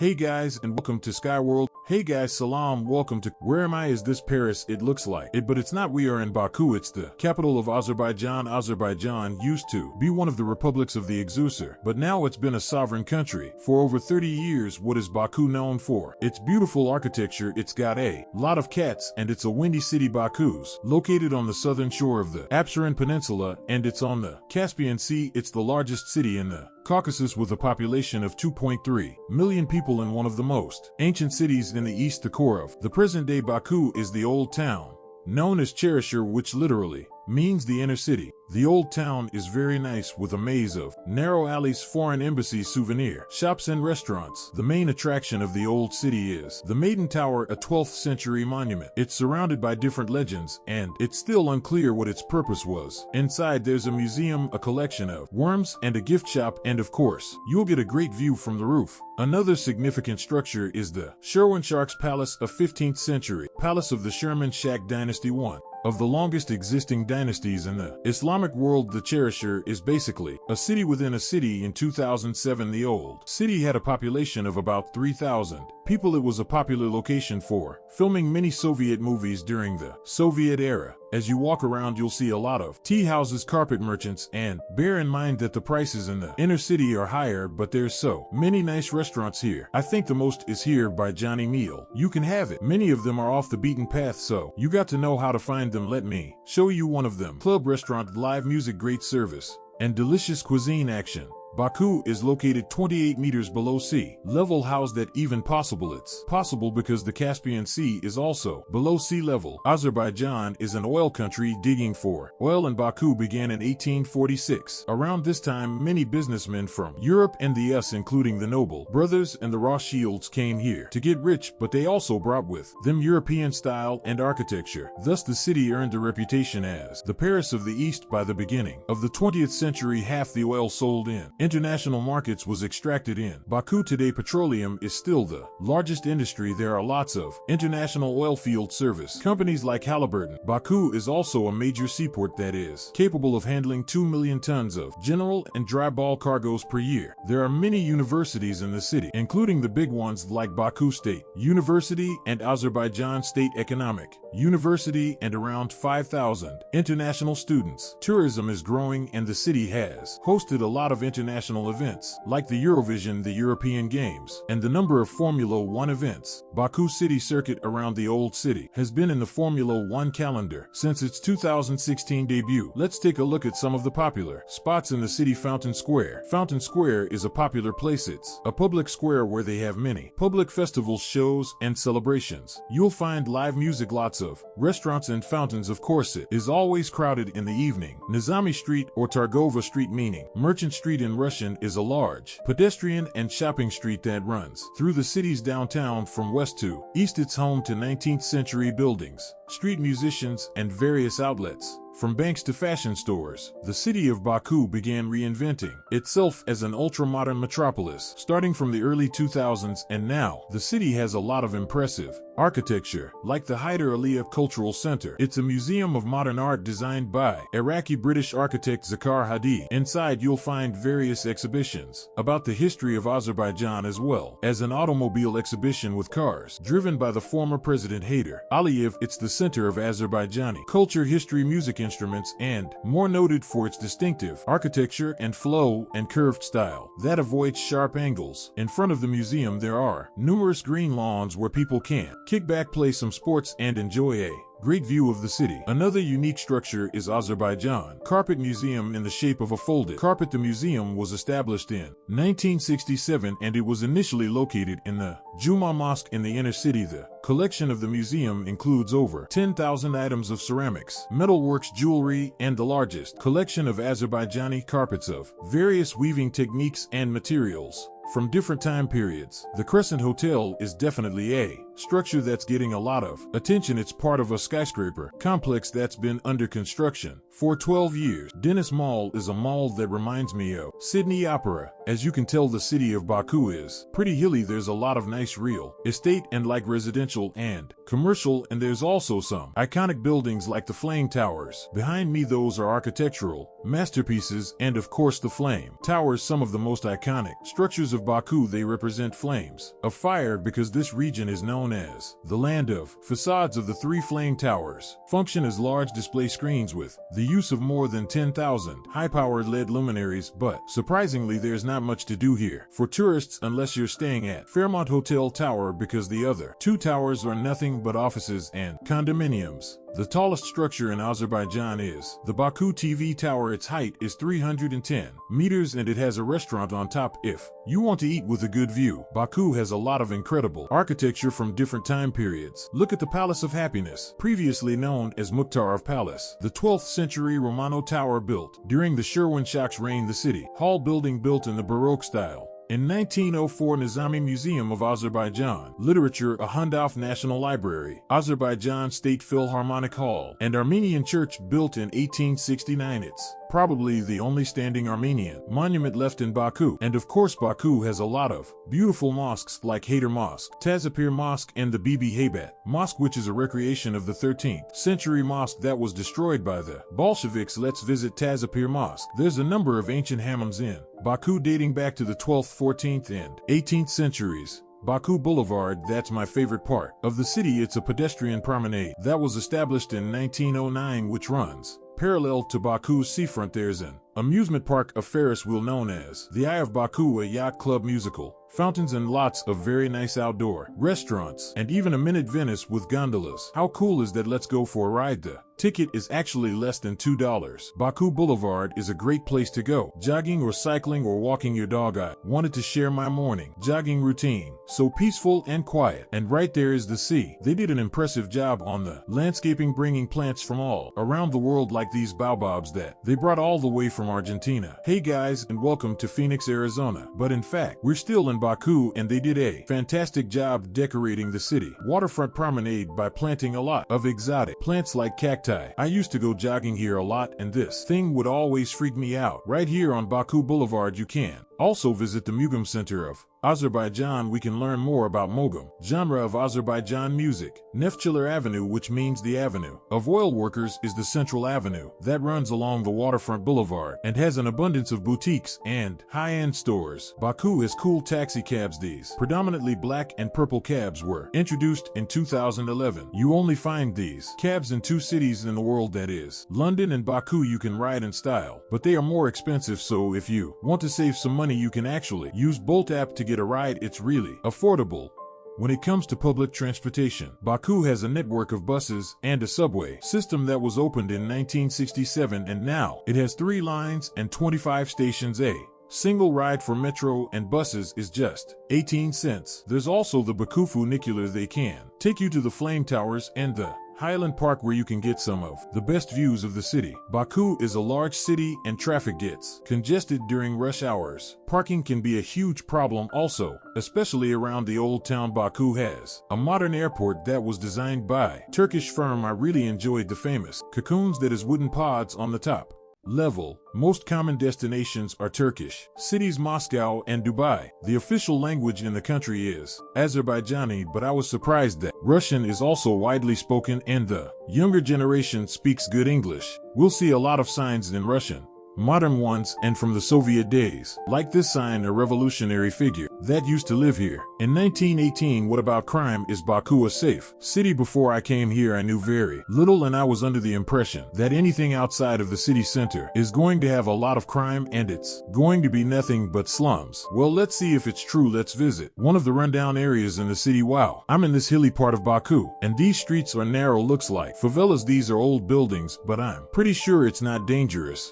Hey guys and welcome to Skyworld. Hey guys, salaam, welcome to where am I? Is this Paris? It looks like it, but it's not. We are in Baku. It's the capital of Azerbaijan. Azerbaijan used to be one of the republics of the exusar, but now it's been a sovereign country for over 30 years. What is Baku known for? Its beautiful architecture. It's got a lot of cats, and it's a windy city. Baku's located on the southern shore of the Absheron Peninsula, and it's on the Caspian Sea. It's the largest city in the Caucasus with a population of 2.3 million people and one of the most ancient cities in the east. The core of the present-day Baku is the Old Town, known as Cherishir, which literally means the inner city. The Old Town is very nice with a maze of narrow alleys, foreign embassy souvenir shops and restaurants. The main attraction of the old city is the Maiden Tower, a 12th century monument. It's surrounded by different legends, and it's still unclear what its purpose was. Inside there's a museum, a collection of worms, and a gift shop, and of course, you'll get a great view from the roof. Another significant structure is the Shirvanshah's Palace, a 15th century palace of the Shirvanshah dynasty, one of the longest existing dynasties in the Islamic world. The Cherishir is basically a city within a city. In 2007, the old city had a population of about 3,000 people. It was a popular location for filming many Soviet movies during the Soviet era. As you walk around, you'll see a lot of tea houses, carpet merchants, and bear in mind that the prices in the inner city are higher, but there's so many nice restaurants here. I think the most is here by Johnny Meal. You can have it. Many of them are off the beaten path, so you got to know how to find them. Let me show you one of them. Club restaurant, live music, great service, and delicious cuisine action. Baku is located 28 meters below sea level. How's that even possible? It's possible because the Caspian Sea is also below sea level. Azerbaijan is an oil country. Digging for oil in Baku began in 1846. Around this time, many businessmen from Europe and the US, including the Noble brothers and the Rothschilds, came here to get rich, but they also brought with them European style and architecture. Thus, the city earned a reputation as the Paris of the East. By the beginning of the 20th century, half the oil sold in international markets was extracted in Baku. Today, petroleum is still the largest industry. There are lots of international oil field service companies like Halliburton. Baku is also a major seaport that is capable of handling 2 million tons of general and dry bulk cargoes per year. There are many universities in the city, including the big ones like Baku State University and Azerbaijan State Economic University, and around 5,000 international students. Tourism is growing, and the city has hosted a lot of international events like the Eurovision, the European Games, and the number of Formula One events. Baku City Circuit around the old city has been in the Formula One calendar since its 2016 debut. Let's take a look at some of the popular spots in the city. Fountain Square. Fountain Square is a popular place. It's a public square where they have many public festivals, shows, and celebrations. You'll find live music, lots of restaurants, and fountains. Of course, it is always crowded in the evening. Nizami Street, or Targova Street, meaning Merchant Street in Russian, is a large pedestrian and shopping street that runs through the city's downtown from west to east. It's home to 19th century buildings, street musicians, and various outlets. From banks to fashion stores, the city of Baku began reinventing itself as an ultra-modern metropolis starting from the early 2000s, and now the city has a lot of impressive architecture, like the Hyder Aliyev Cultural Center. It's a museum of modern art designed by Iraqi-British architect Zakhar Hadid. Inside you'll find various exhibitions about the history of Azerbaijan, as well as an automobile exhibition with cars driven by the former President Hyder Aliyev. It's the center of Azerbaijani culture, history, music, instruments, and more, noted for its distinctive architecture and flow and curved style that avoids sharp angles. In front of the museum there are numerous green lawns where people can kick back, play some sports, and enjoy a great view of the city. Another unique structure is Azerbaijan Carpet Museum in the shape of a folded carpet. The museum was established in 1967 and it was initially located in the Juma Mosque in the inner city. The collection of the museum includes over 10,000 items of ceramics, metalworks, jewelry, and the largest collection of Azerbaijani carpets of various weaving techniques and materials from different time periods. The Crescent Hotel is definitely a structure that's getting a lot of attention. It's part of a skyscraper complex that's been under construction for 12 years. Dennis Mall is a mall that reminds me of Sydney Opera. As you can tell, the city of Baku is pretty hilly. There's a lot of nice real estate and like residential and commercial, and there's also some iconic buildings like the Flame Towers. Behind me, those are architectural masterpieces, and of course the Flame Towers, some of the most iconic structures of Baku. They represent flames of fire because this region is known as the land of facades. Of the 3 flame towers function as large display screens with the use of more than 10,000 high-powered LED luminaries, but surprisingly there's not much to do here for tourists unless you're staying at Fairmont Hotel Tower, because the other 2 towers are nothing but offices and condominiums. The tallest structure in Azerbaijan is the Baku TV Tower. Its height is 310 meters and it has a restaurant on top if you want to eat with a good view. Baku has a lot of incredible architecture from different time periods. Look at the Palace of Happiness, previously known as Mukhtarov Palace, the 12th century Romano tower built during the Shirvanshah's reign, the city hall building built in the Baroque style. In 1904, Nizami Museum of Azerbaijan, Literature, a Hundaf National Library, Azerbaijan State Philharmonic Hall, and Armenian Church built in 1869. It's probably the only standing Armenian monument left in Baku. And of course, Baku has a lot of beautiful mosques like Hayder Mosque, Tazapir Mosque, and the Bibi Haybat Mosque, which is a recreation of the 13th century mosque that was destroyed by the Bolsheviks. Let's visit Tazapir Mosque. There's a number of ancient hammams in Baku dating back to the 12th, 14th, and 18th centuries. Baku Boulevard, that's my favorite part of the city. It's a pedestrian promenade that was established in 1909, which runs parallel to Baku's seafront. There's an amusement park, a Ferris wheel known as the Eye of Baku, a yacht club, musical fountains, and lots of very nice outdoor restaurants, and even a minute Venice with gondolas. How cool is that? Let's go for a ride. The ticket is actually less than $2. Baku Boulevard is a great place to go jogging or cycling or walking your dog. I wanted to share my morning jogging routine. So peaceful and quiet. And right there is the sea. They did an impressive job on the landscaping, bringing plants from all around the world like these baobabs that they brought all the way from Argentina. Hey guys, and welcome to Phoenix, Arizona. But in fact, we're still in Baku, and they did a fantastic job decorating the city waterfront promenade by planting a lot of exotic plants like cacti. I used to go jogging here a lot, and this thing would always freak me out. Right here on Baku Boulevard, you can also visit the Mugam Center of Azerbaijan. We can learn more about Mogam, genre of Azerbaijan music. Neftchiler Avenue, which means the Avenue of Oil Workers, is the central avenue that runs along the waterfront boulevard and has an abundance of boutiques and high-end stores. Baku has cool taxi cabs. These predominantly black and purple cabs were introduced in 2011. You only find these cabs in 2 cities in the world, that is London and Baku. You can ride in style, but they are more expensive, so if you want to save some money, you can actually use Bolt app to get a ride. It's really affordable. When it comes to public transportation, Baku has a network of buses and a subway system that was opened in 1967, and now it has 3 lines and 25 stations. A single ride for metro and buses is just 18 cents. There's also the Baku funicular. They can take you to the Flame Towers and the Highland Park, where you can get some of the best views of the city. Baku is a large city and traffic gets congested during rush hours. Parking can be a huge problem also, especially around the old town. Baku has a modern airport that was designed by Turkish firm. I really enjoyed the famous cocoons that is wooden pods on the top level. Most common destinations are Turkish cities, Moscow and Dubai. The official language in the country is Azerbaijani, but I was surprised that Russian is also widely spoken and the younger generation speaks good English. We'll see a lot of signs in Russian, modern ones, and from the Soviet days, like this sign, a revolutionary figure that used to live here in 1918. What about crime? Is Baku a safe city? Before I came here, I knew very little, and I was under the impression that anything outside of the city center is going to have a lot of crime and it's going to be nothing but slums. Well, let's see if it's true. Let's visit one of the rundown areas in the city. Wow, I'm in this hilly part of Baku, and these streets are narrow. Looks like favelas. These are old buildings, but I'm pretty sure it's not dangerous.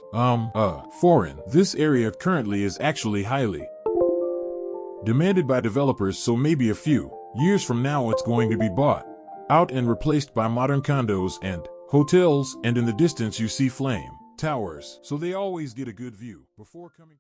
Foreign. This area currently is actually highly demanded by developers, so maybe a few years from now it's going to be bought out and replaced by modern condos and hotels, and in the distance you see flame towers, so they always get a good view before coming to